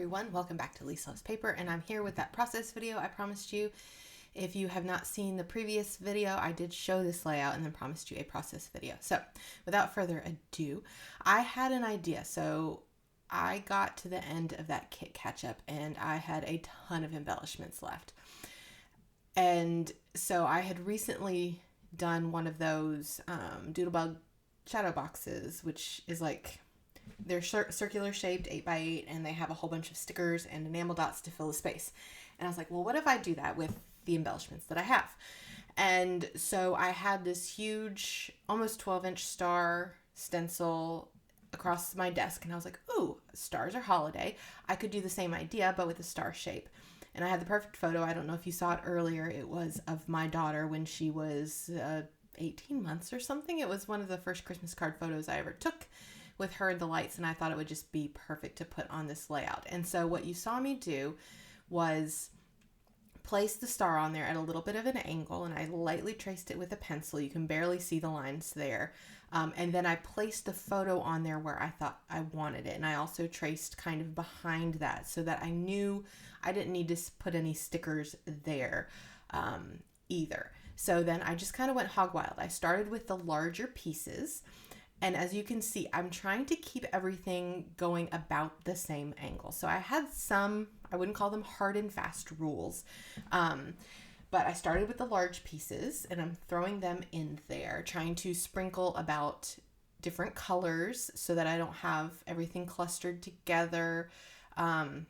everyone, welcome back to Lise Loves Paper, and I'm here with that process video I promised you. If you have not seen the previous video, I did show this layout and then promised you a process video. So without further ado, I had an idea. So I got to the end of that kit catch up and I had a ton of embellishments left. And so I had recently done one of those Doodlebug shadow boxes, which is like, they're circular shaped 8x8 and they have a whole bunch of stickers and enamel dots to fill the space. And I was like, well, what if I do that with the embellishments that I have? And so I had this huge, almost 12-inch star stencil across my desk. And I was like, ooh, stars are holiday. I could do the same idea, but with a star shape. And I had the perfect photo. I don't know if you saw it earlier. It was of my daughter when she was 18 months or something. It was one of the first Christmas card photos I ever took with her and the lights, and I thought it would just be perfect to put on this layout. And so what you saw me do was place the star on there at a little bit of an angle, and I lightly traced it with a pencil. You can barely see the lines there. And then I placed the photo on there where I thought I wanted it. And I also traced kind of behind that so that I knew I didn't need to put any stickers there either. So then I just kind of went hog wild. I started with the larger pieces. And as you can see, I'm trying to keep everything going about the same angle. So I had some, I wouldn't call them hard and fast rules, but I started with the large pieces and I'm throwing them in there, trying to sprinkle about different colors so that I don't have everything clustered together. And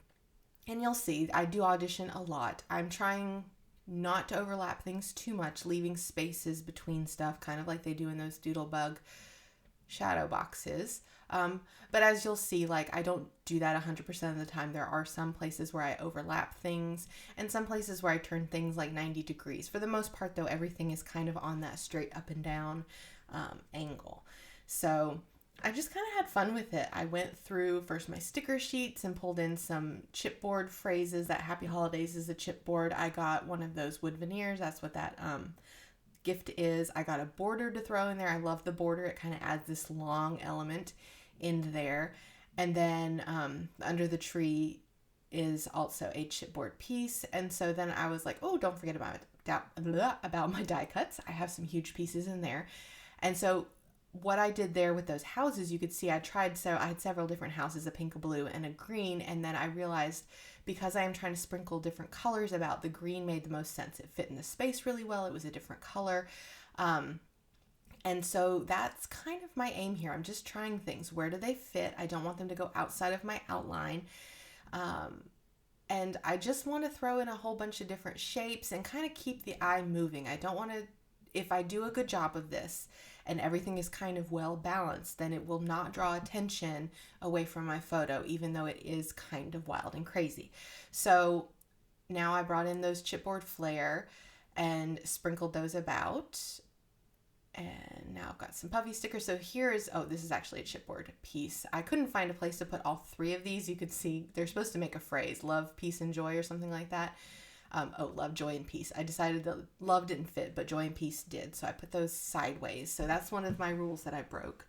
you'll see, I do audition a lot. I'm trying not to overlap things too much, leaving spaces between stuff, kind of like they do in those Doodlebug shadow boxes. But as you'll see, like, I don't do that 100% of the time. There are some places where I overlap things and some places where I turn things like 90 degrees. For the most part, though, everything is kind of on that straight up and down angle. So I just kind of had fun with it. I went through first my sticker sheets and pulled in some chipboard phrases. That Happy Holidays is a chipboard. I got one of those wood veneers. That's what that gift is. I got a border to throw in there. I love the border. It kind of adds this long element in there. And then under the tree is also a chipboard piece. And so then I was like, oh, don't forget about my die cuts. I have some huge pieces in there. And so what I did there with those houses, you could see I had several different houses, a pink, a blue, and a green. And then I realized, because I am trying to sprinkle different colors about, the green made the most sense. It fit in the space really well. It was a different color. And so that's kind of my aim here. I'm just trying things. Where do they fit? I don't want them to go outside of my outline. And I just want to throw in a whole bunch of different shapes and kind of keep the eye moving. I don't want to, if I do a good job of this and everything is kind of well balanced, then it will not draw attention away from my photo, even though it is kind of wild and crazy. So now I brought in those chipboard flare and sprinkled those about. And now I've got some puffy stickers. So here's, oh, this is actually a chipboard piece. I couldn't find a place to put all three of these. You could see they're supposed to make a phrase, love, peace, and joy, or something like that. Love, joy, and peace. I decided that love didn't fit, but joy and peace did. So I put those sideways. So that's one of my rules that I broke.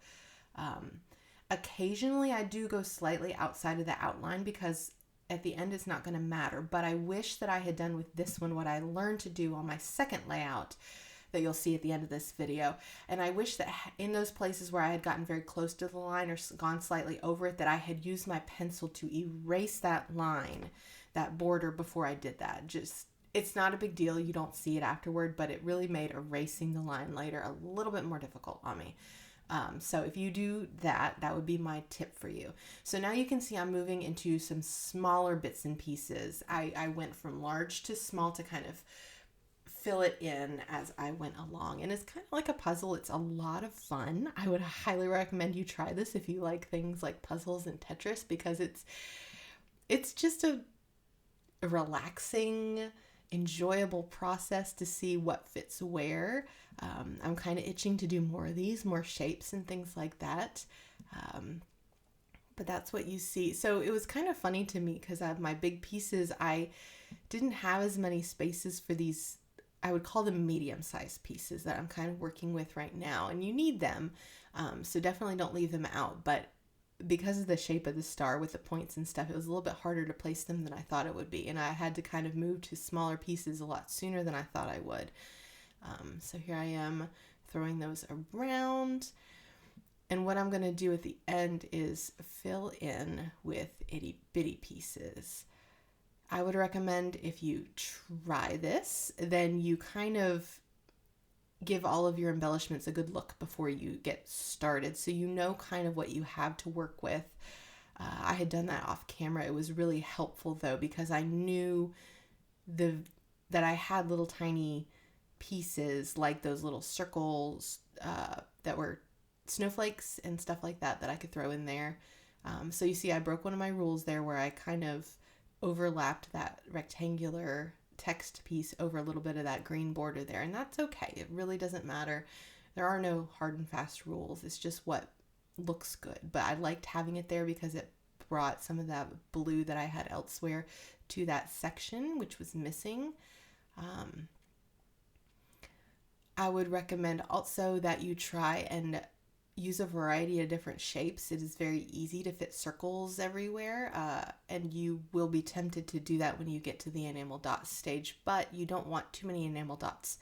Occasionally I do go slightly outside of the outline because at the end it's not going to matter. But I wish that I had done with this one what I learned to do on my second layout that you'll see at the end of this video. And I wish that in those places where I had gotten very close to the line or gone slightly over it, that I had used my pencil to erase that line, that border, before I did that. Just, it's not a big deal. You don't see it afterward, but it really made erasing the line later a little bit more difficult on me. So if you do that, that would be my tip for you. So now you can see I'm moving into some smaller bits and pieces. I went from large to small to kind of fill it in as I went along. And it's kind of like a puzzle. It's a lot of fun. I would highly recommend you try this if you like things like puzzles and Tetris, because it's just a relaxing, enjoyable process to see what fits where. I'm kind of itching to do more of these, more shapes and things like that. But that's what you see. So it was kind of funny to me because of my big pieces, I didn't have as many spaces for these, I would call them medium-sized pieces that I'm kind of working with right now. And you need them. So definitely don't leave them out. But because of the shape of the star with the points and stuff, it was a little bit harder to place them than I thought it would be. And I had to kind of move to smaller pieces a lot sooner than I thought I would. So here I am throwing those around. And what I'm going to do at the end is fill in with itty bitty pieces. I would recommend, if you try this, then you kind of give all of your embellishments a good look before you get started, so you know kind of what you have to work with. I had done that off camera. It was really helpful though, because I knew that I had little tiny pieces like those little circles that were snowflakes and stuff like that I could throw in there. So you see I broke one of my rules there where I kind of overlapped that rectangular text piece over a little bit of that green border there, and that's okay. It really doesn't matter. There are no hard and fast rules. It's just what looks good. But I liked having it there because it brought some of that blue that I had elsewhere to that section, which was missing. I would recommend also that you try and use a variety of different shapes. It is very easy to fit circles everywhere, and you will be tempted to do that when you get to the enamel dots stage, but you don't want too many enamel dots.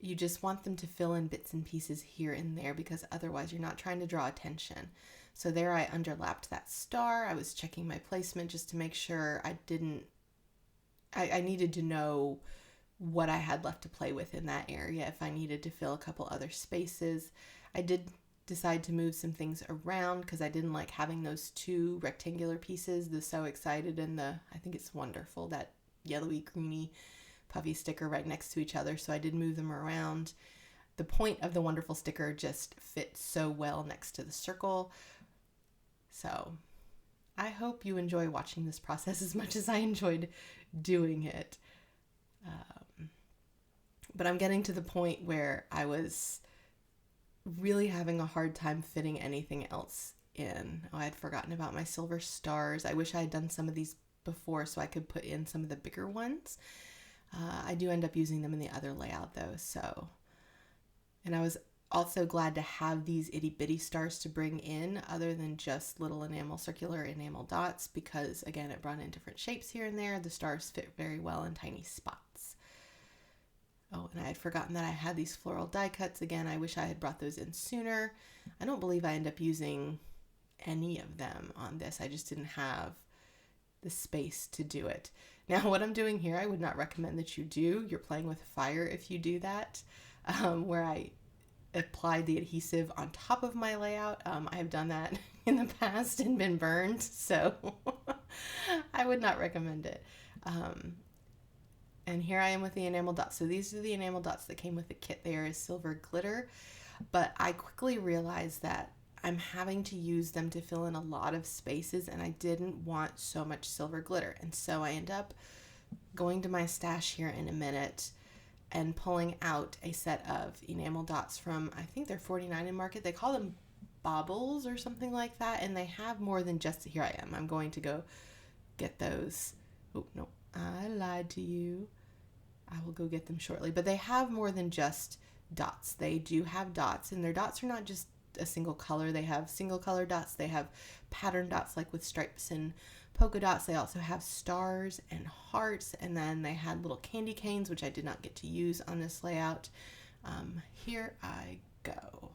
You just want them to fill in bits and pieces here and there, because otherwise you're not trying to draw attention. So there I underlapped that star. I was checking my placement just to make sure I needed to know what I had left to play with in that area if I needed to fill a couple other spaces. I did decide to move some things around because I didn't like having those two rectangular pieces, the So Excited and the I Think It's Wonderful, that yellowy greeny puffy sticker right next to each other. So I did move them around. The point of the Wonderful sticker just fits so well next to the circle. So I hope you enjoy watching this process as much as I enjoyed doing it. But I'm getting to the point where I was really having a hard time fitting anything else in. Oh, I had forgotten about my silver stars. I wish I had done some of these before so I could put in some of the bigger ones. I do end up using them in the other layout though, so. And I was also glad to have these itty bitty stars to bring in other than just little circular enamel dots, because again, it brought in different shapes here and there. The stars fit very well in tiny spots. Oh, and I had forgotten that I had these floral die cuts. Again, I wish I had brought those in sooner. I don't believe I end up using any of them on this. I just didn't have the space to do it. Now, what I'm doing here, I would not recommend that you do. You're playing with fire if you do that, where I applied the adhesive on top of my layout. I have done that in the past and been burned, so I would not recommend it. And here I am with the enamel dots. So these are the enamel dots that came with the kit. They are a silver glitter, but I quickly realized that I'm having to use them to fill in a lot of spaces, and I didn't want so much silver glitter. And so I end up going to my stash here in a minute and pulling out a set of enamel dots from, I think they're $49 in Market. They call them baubles or something like that, and they have more than just, here I am. I'm going to go get those. Oh, no, I lied to you. I will go get them shortly. But they have more than just dots. They do have dots, and their dots are not just a single color. They have single color dots. They have pattern dots like with stripes and polka dots. They also have stars and hearts, and then they had little candy canes, which I did not get to use on this layout. Here I go.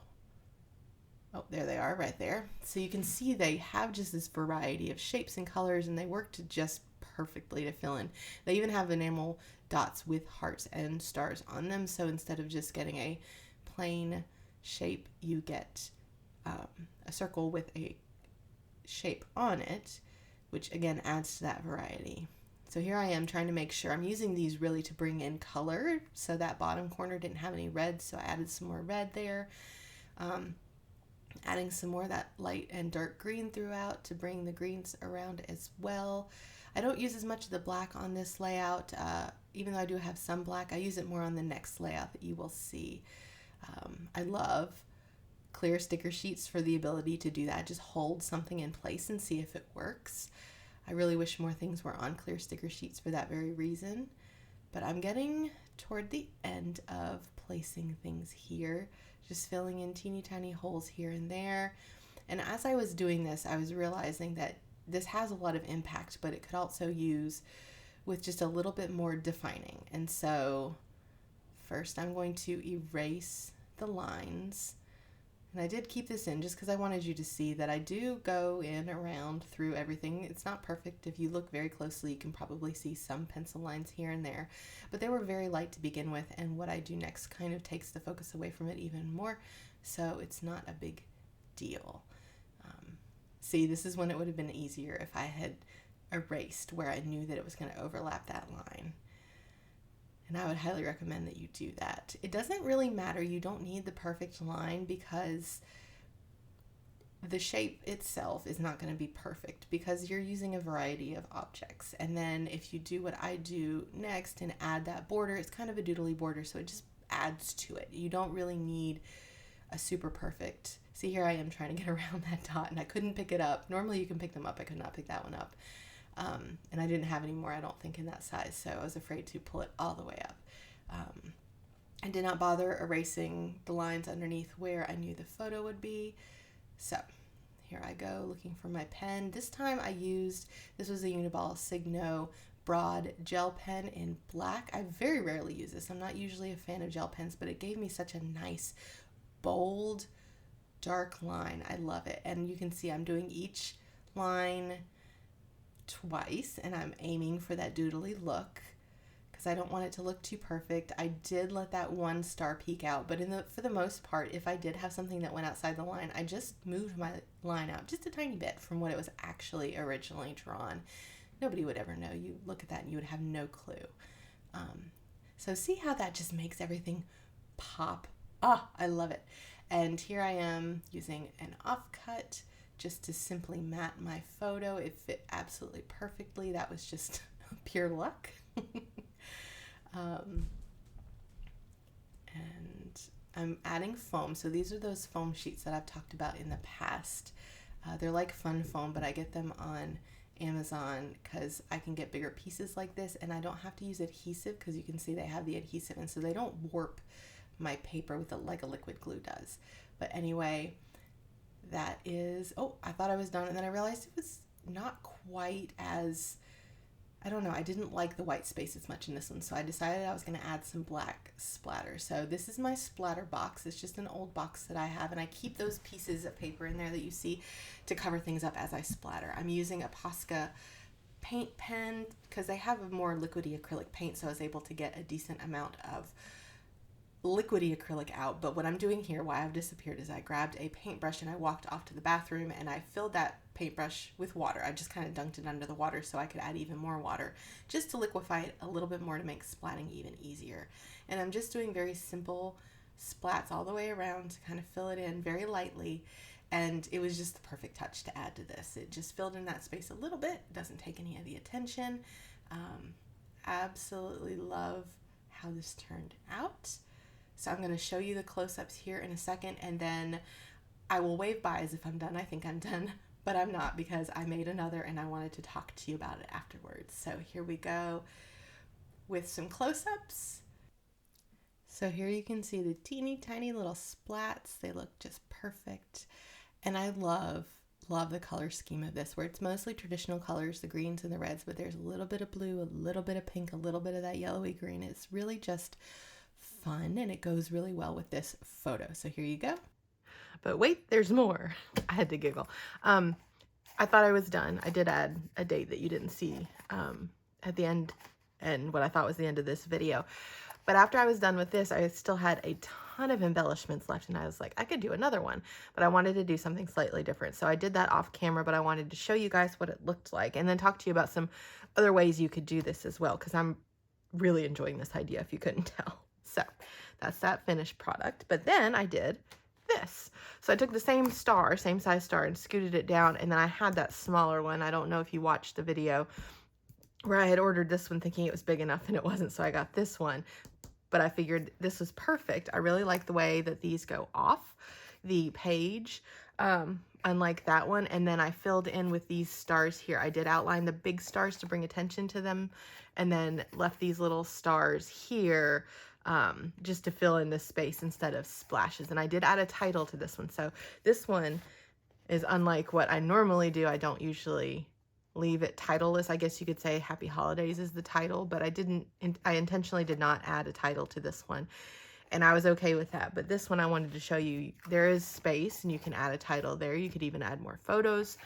Oh, there they are right there. So you can see they have just this variety of shapes and colors, and they work to just perfectly to fill in. They even have enamel dots with hearts and stars on them, so instead of just getting a plain shape, you get a circle with a shape on it, which again adds to that variety. So here I am trying to make sure I'm using these really to bring in color. So that bottom corner didn't have any red, so I added some more red there. Adding some more of that light and dark green throughout to bring the greens around as well. I don't use as much of the black on this layout, even though I do have some black. I use it more on the next layout that you will see. I love clear sticker sheets for the ability to do that. Just hold something in place and see if it works. I really wish more things were on clear sticker sheets for that very reason. But I'm getting toward the end of placing things here, just filling in teeny tiny holes here and there. And as I was doing this, I was realizing that this has a lot of impact, but it could also use with just a little bit more defining. And so first I'm going to erase the lines. And I did keep this in just because I wanted you to see that I do go in around through everything. It's not perfect. If you look very closely, you can probably see some pencil lines here and there, but they were very light to begin with. And what I do next kind of takes the focus away from it even more. So it's not a big deal. See, this is when it would have been easier if I had erased where I knew that it was going to overlap that line. And I would highly recommend that you do that. It doesn't really matter. You don't need the perfect line because the shape itself is not going to be perfect because you're using a variety of objects. And then if you do what I do next and add that border, it's kind of a doodly border, so it just adds to it. You don't really need a super perfect. See, here I am trying to get around that dot and I couldn't pick it up. Normally you can pick them up. I could not pick that one up. And I didn't have any more, I don't think, in that size, so I was afraid to pull it all the way up. I did not bother erasing the lines underneath where I knew the photo would be. So here I go looking for my pen. This time I used, this was a Uniball Signo broad gel pen in black. I very rarely use this. I'm not usually a fan of gel pens, but it gave me such a nice, bold, dark line. I love it. And you can see I'm doing each line twice, and I'm aiming for that doodly look because I don't want it to look too perfect. I did let that one star peek out, but for the most part, if I did have something that went outside the line, I just moved my line out just a tiny bit from what it was actually originally drawn. Nobody would ever know. You look at that and you would have no clue. So see how that just makes everything pop. Ah, I love it. And here I am using an offcut just to simply matte my photo. It fit absolutely perfectly. That was just pure luck. And I'm adding foam. So these are those foam sheets that I've talked about in the past. They're like fun foam, but I get them on Amazon because I can get bigger pieces like this and I don't have to use adhesive because you can see they have the adhesive, and so they don't warp my paper with like a liquid glue does. But anyway, that is, oh, I thought I was done, and then I realized it was not quite as, I don't know, I didn't like the white space as much in this one, so I decided I was going to add some black splatter. So this is my splatter box. It's just an old box that I have, and I keep those pieces of paper in there that you see to cover things up as I splatter. I'm using a Posca paint pen because they have a more liquidy acrylic paint, so I was able to get a decent amount of liquidy acrylic out. But what I'm doing here, why I've disappeared, is I grabbed a paintbrush and I walked off to the bathroom and I filled that paintbrush with water. I just kind of dunked it under the water so I could add even more water just to liquefy it a little bit more to make splatting even easier. And I'm just doing very simple splats all the way around to kind of fill it in very lightly. And it was just the perfect touch to add to this. It just filled in that space a little bit. It doesn't take any of the attention. Absolutely love how this turned out. So I'm going to show you the close-ups here in a second, and then I will wave by as if I'm done. I think I'm done, but I'm not because I made another and I wanted to talk to you about it afterwards. So here we go with some close-ups. So here you can see the teeny tiny little splats. They look just perfect. And I love the color scheme of this, where it's mostly traditional colors, the greens and the reds, but there's a little bit of blue, a little bit of pink, a little bit of that yellowy green. It's really just fun, and it goes really well with this photo. So here you go. But wait, there's more. I had to giggle. I thought I was done. I did add a date that you didn't see at the end, and what I thought was the end of this video. But after I was done with this, I still had a ton of embellishments left, and I was like, I could do another one, but I wanted to do something slightly different. So I did that off camera, but I wanted to show you guys what it looked like and then talk to you about some other ways you could do this as well, because I'm really enjoying this idea, if you couldn't tell. So that's that finished product. But then I did this. So I took the same star, same size star, and scooted it down, and then I had that smaller one. I don't know if you watched the video where I had ordered this one thinking it was big enough, and it wasn't, so I got this one. But I figured this was perfect. I really like the way that these go off the page, unlike that one. And then I filled in with these stars here. I did outline the big stars to bring attention to them, and then left these little stars here just to fill in this space instead of splashes. And I did add a title to this one. So this one is unlike what I normally do. I don't usually leave it titleless. I guess you could say Happy Holidays is the title, but I intentionally did not add a title to this one, and I was okay with that. But this one I wanted to show you, there is space and you can add a title there. You could even add more photos.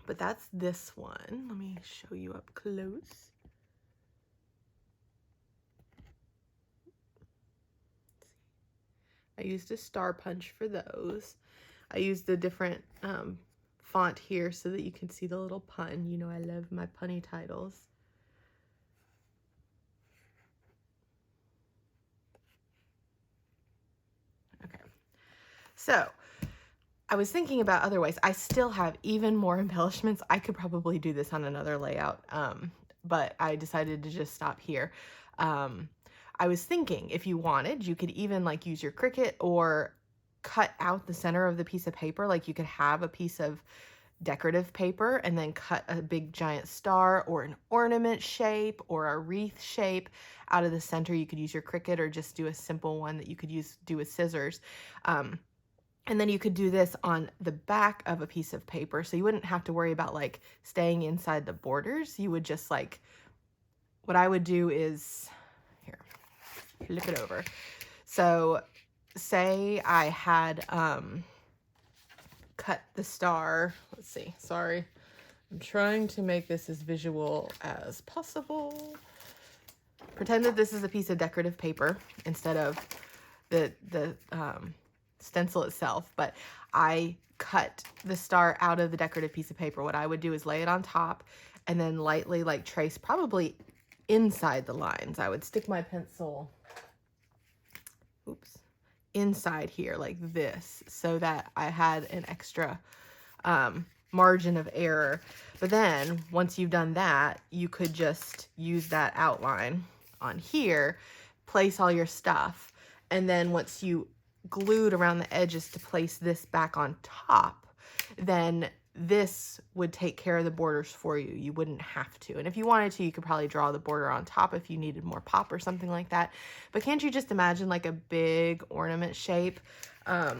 But that's this one. Let me show you up close. I used a star punch for those. I used a different font here so that you can see the little pun. You know I love my punny titles. Okay. So I was thinking about other ways. I still have even more embellishments. I could probably do this on another layout, but I decided to just stop here. I was thinking if you wanted, you could even like use your Cricut or cut out the center of the piece of paper. Like you could have a piece of decorative paper and then cut a big giant star or an ornament shape or a wreath shape out of the center. You could use your Cricut or just do a simple one that you could do with scissors. And then you could do this on the back of a piece of paper. So you wouldn't have to worry about like staying inside the borders. You would just like, what I would do is, here, flip it over. So say I had cut the star. Let's see, sorry. I'm trying to make this as visual as possible. Pretend that this is a piece of decorative paper instead of the stencil itself, but I cut the star out of the decorative piece of paper. What I would do is lay it on top and then lightly like trace probably inside the lines. I would stick my pencil, oops, inside here like this so that I had an extra margin of error. But then once you've done that, you could just use that outline on here, place all your stuff, and then once you glued around the edges to place this back on top, then this would take care of the borders for you. You wouldn't have to. And if you wanted to, you could probably draw the border on top if you needed more pop or something like that. But can't you just imagine like a big ornament shape? I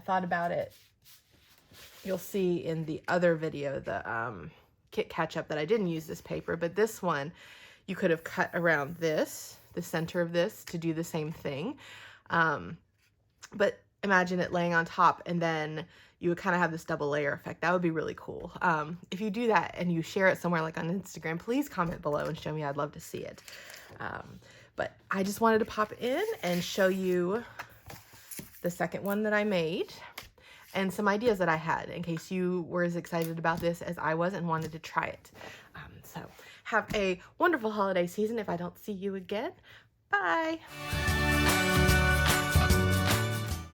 thought about it. You'll see in the other video, the Kit Ketchup, that I didn't use this paper, but this one you could have cut around this, the center of this, to do the same thing. But imagine it laying on top, and then you would kind of have this double layer effect. That would be really cool. If you do that and you share it somewhere like on Instagram, please comment below and show me. I'd love to see it. But I just wanted to pop in and show you the second one that I made and some ideas that I had in case you were as excited about this as I was and wanted to try it. So have a wonderful holiday season if I don't see you again. Bye.